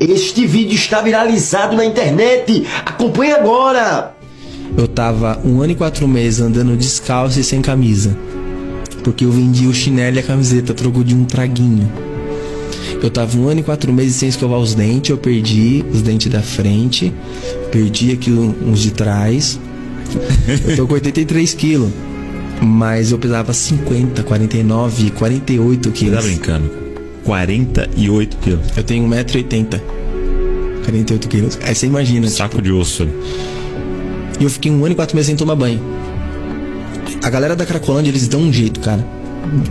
Este vídeo está viralizado na internet. Acompanhe agora. Eu tava 1 ano e 4 meses andando descalço e sem camisa, porque eu vendi o chinelo e a camiseta troco de um traguinho. Eu tava 1 ano e 4 meses sem escovar os dentes. Eu perdi os dentes da frente, perdi aqui uns de trás. Eu tô com 83 quilos, mas eu pesava 50, 49, 48 quilos. Você tá brincando? 48 quilos. Eu tenho 1,80m, 48 quilos. Aí você imagina. Saco de osso. E eu fiquei 1 ano e 4 meses sem tomar banho. A galera da Cracolândia, eles dão um jeito, cara.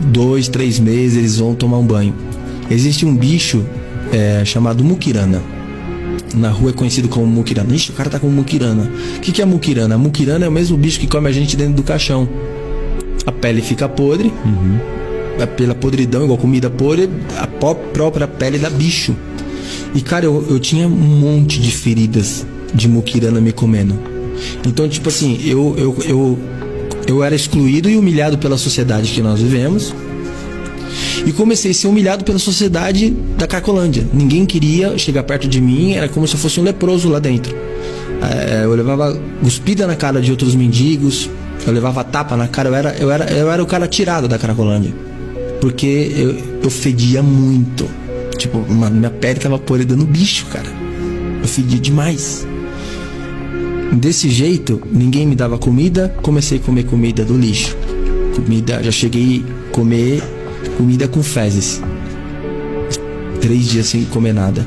2, 3 meses eles vão tomar um banho. Existe um bicho chamado muquirana. Na rua é conhecido como muquirana. Ixi, o cara tá com muquirana. O que é muquirana? A muquirana é o mesmo bicho que come a gente dentro do caixão. A pele fica podre. Pela podridão, igual comida podre, a própria pele dá bicho. E cara, eu tinha um monte de feridas de muquirana me comendo. Então, tipo assim, eu era excluído e humilhado pela sociedade que nós vivemos. E comecei a ser humilhado pela sociedade da Cracolândia. Ninguém queria chegar perto de mim, era como se eu fosse um leproso lá dentro. Eu levava cuspida na cara de outros mendigos, eu levava tapa na cara, eu era o cara tirado da Cracolândia. Porque eu fedia muito. Tipo, minha pele tava podre no bicho, cara. Eu fedia demais. Desse jeito, ninguém me dava comida, comecei a comer comida do lixo. Já cheguei a comer comida com fezes. 3 dias sem comer nada.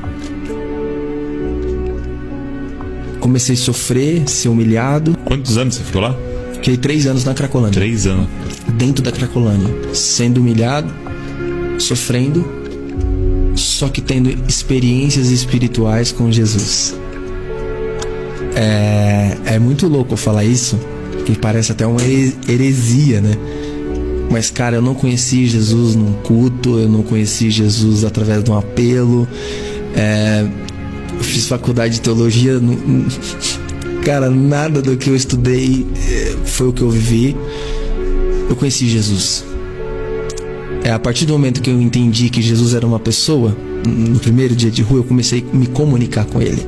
Comecei a sofrer, ser humilhado. Quantos anos você ficou lá? Fiquei 3 anos na Cracolândia. 3 anos. Dentro da Cracolândia. Sendo humilhado, sofrendo, só que tendo experiências espirituais com Jesus. É muito louco eu falar isso, que parece até uma heresia, né? Mas, cara, eu não conheci Jesus num culto, eu não conheci Jesus através de um apelo. Eu fiz faculdade de teologia, cara, nada do que eu estudei foi o que eu vivi. Eu conheci Jesus. A partir do momento que eu entendi que Jesus era uma pessoa, no primeiro dia de rua, eu comecei a me comunicar com ele.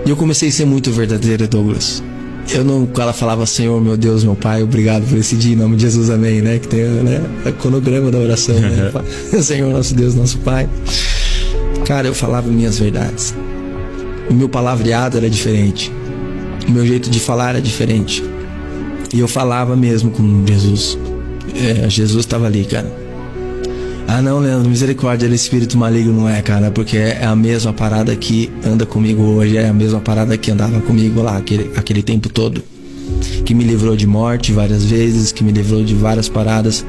E eu comecei a ser muito verdadeiro, Douglas. Ela falava, Senhor, meu Deus, meu Pai, obrigado por esse dia, em nome de Jesus, amém, né? Que tem, né, o cronograma da oração, né? Senhor, nosso Deus, nosso Pai. Cara, eu falava minhas verdades. O meu palavreado era diferente. O meu jeito de falar era diferente. E eu falava mesmo com Jesus. Jesus estava ali, cara. Ah, não, Leandro, misericórdia, ele é espírito maligno, não é, cara, porque é a mesma parada que anda comigo hoje, é a mesma parada que andava comigo lá, aquele tempo todo, que me livrou de morte várias vezes, que me livrou de várias paradas.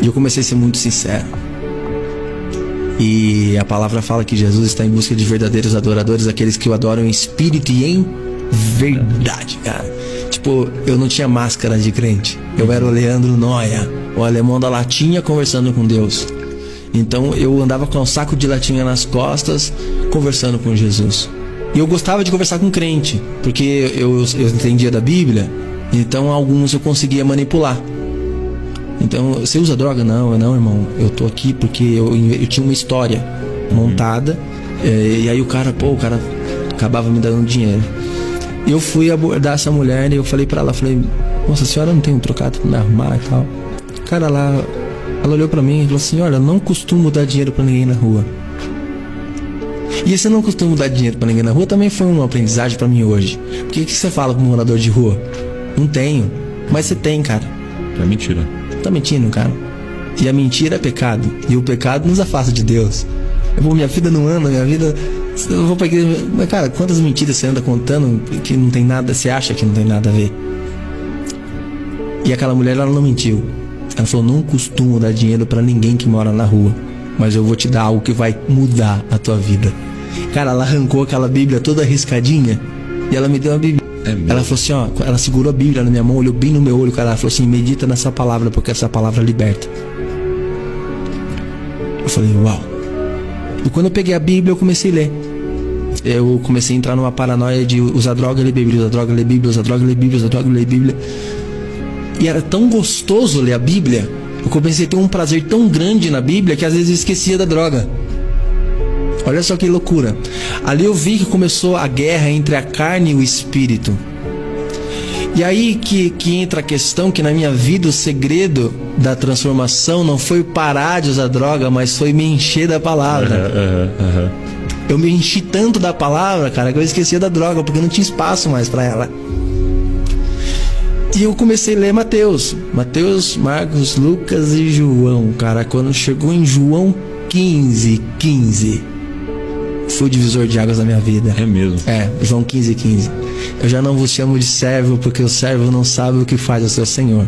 E eu comecei a ser muito sincero. E a palavra fala que Jesus está em busca de verdadeiros adoradores, aqueles que o adoram em espírito e em verdade, cara. Tipo, eu não tinha máscara de crente. Eu era o Leandro Noia, o alemão da latinha conversando com Deus. Então eu andava com um saco de latinha nas costas, conversando com Jesus. E eu gostava de conversar com crente, porque eu entendia da Bíblia. Então alguns eu conseguia manipular. Então, você usa droga? Não, irmão. Eu tô aqui porque eu tinha uma história montada. E aí o cara acabava me dando dinheiro. Eu fui abordar essa mulher e eu falei pra ela, moça, a senhora não tem um trocado pra me arrumar e tal? Cara, ela olhou pra mim e falou assim, olha, eu não costumo dar dinheiro pra ninguém na rua. E esse não costumo dar dinheiro pra ninguém na rua também foi uma aprendizagem pra mim hoje. Porque o que você fala com um morador de rua? Não tenho. Mas você tem, cara. É mentira. Tá mentindo, cara. E a mentira é pecado. E o pecado nos afasta de Deus. Minha vida não anda, eu vou pra igreja. Mas, cara, quantas mentiras você anda contando que não tem nada, você acha que não tem nada a ver? E aquela mulher, ela não mentiu. Ela falou, não costumo dar dinheiro pra ninguém que mora na rua, mas eu vou te dar algo que vai mudar a tua vida. Cara, ela arrancou aquela Bíblia toda riscadinha e ela me deu a Bíblia. Ela falou assim, ó, ela segurou a Bíblia na minha mão, olhou bem no meu olho, cara. Ela falou assim, medita nessa palavra, porque essa palavra liberta. Eu falei, uau. E quando eu peguei a Bíblia, eu comecei a ler. Eu comecei a entrar numa paranoia de usar droga, ler Bíblia, usar droga, ler Bíblia, usar droga, ler Bíblia, usar droga, ler Bíblia. E era tão gostoso ler a Bíblia, eu comecei a ter um prazer tão grande na Bíblia que às vezes eu esquecia da droga. Olha só que loucura. Ali eu vi que começou a guerra entre a carne e o espírito. E aí que entra a questão que na minha vida o segredo da transformação não foi parar de usar droga, mas foi me encher da palavra. Eu me enchi tanto da palavra, cara, que eu esquecia da droga, porque não tinha espaço mais pra ela. E eu comecei a ler Mateus, Marcos, Lucas e João, cara. Quando chegou em João 15, foi o divisor de águas da minha vida. É mesmo? É, João 15. Eu já não vos chamo de servo, porque o servo não sabe o que faz o seu senhor.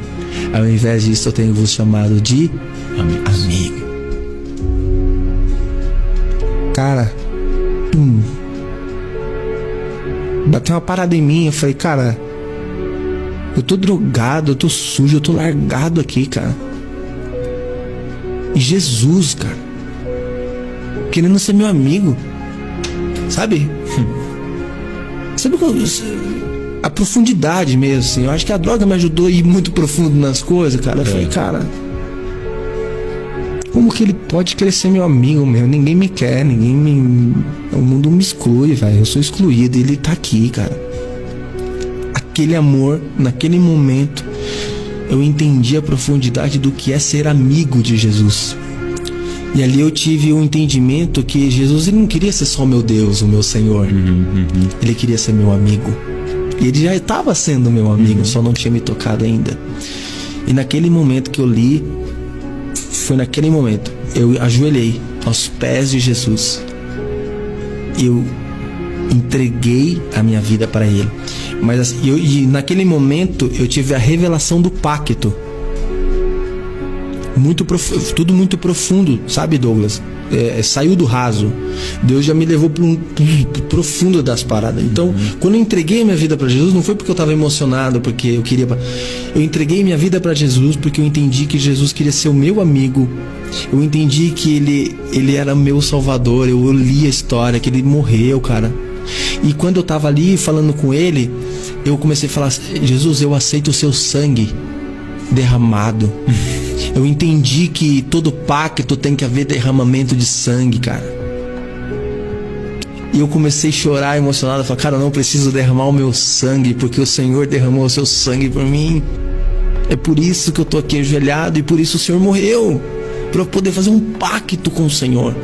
Ao invés disso, eu tenho vos chamado de amigo. Cara, bateu uma parada em mim. Eu falei, cara, eu tô drogado, eu tô sujo, eu tô largado aqui, cara. E Jesus, cara, querendo ser meu amigo, sabe? Sabe a profundidade mesmo, assim. Eu acho que a droga me ajudou a ir muito profundo nas coisas, cara. Eu falei, cara, como que ele pode querer ser meu amigo, meu? Ninguém me quer, o mundo me exclui, velho. Eu sou excluído e ele tá aqui, cara. Aquele amor, naquele momento, eu entendi a profundidade do que é ser amigo de Jesus. E ali eu tive um entendimento que Jesus, ele não queria ser só meu Deus, o meu Senhor. Ele queria ser meu amigo. E ele já estava sendo meu amigo, só não tinha me tocado ainda. E naquele momento que eu li, foi naquele momento, eu ajoelhei aos pés de Jesus. Eu entreguei a minha vida para Ele. Mas assim, e naquele momento eu tive a revelação do pacto. Tudo muito profundo, sabe, Douglas? Saiu do raso. Deus já me levou para um profundo das paradas. Então, quando eu entreguei minha vida para Jesus, não foi porque eu estava emocionado, porque eu queria. Eu entreguei minha vida para Jesus porque eu entendi que Jesus queria ser o meu amigo. Eu entendi que ele era meu salvador. Eu li a história, que ele morreu, cara. E quando eu estava ali falando com ele, eu comecei a falar: Jesus, eu aceito o seu sangue derramado. Eu entendi que todo pacto tem que haver derramamento de sangue, cara. E eu comecei a chorar emocionado. Falei, cara, eu não preciso derramar o meu sangue, porque o Senhor derramou o seu sangue por mim. É por isso que eu tô aqui ajoelhado, e por isso o Senhor morreu, para eu poder fazer um pacto com o Senhor.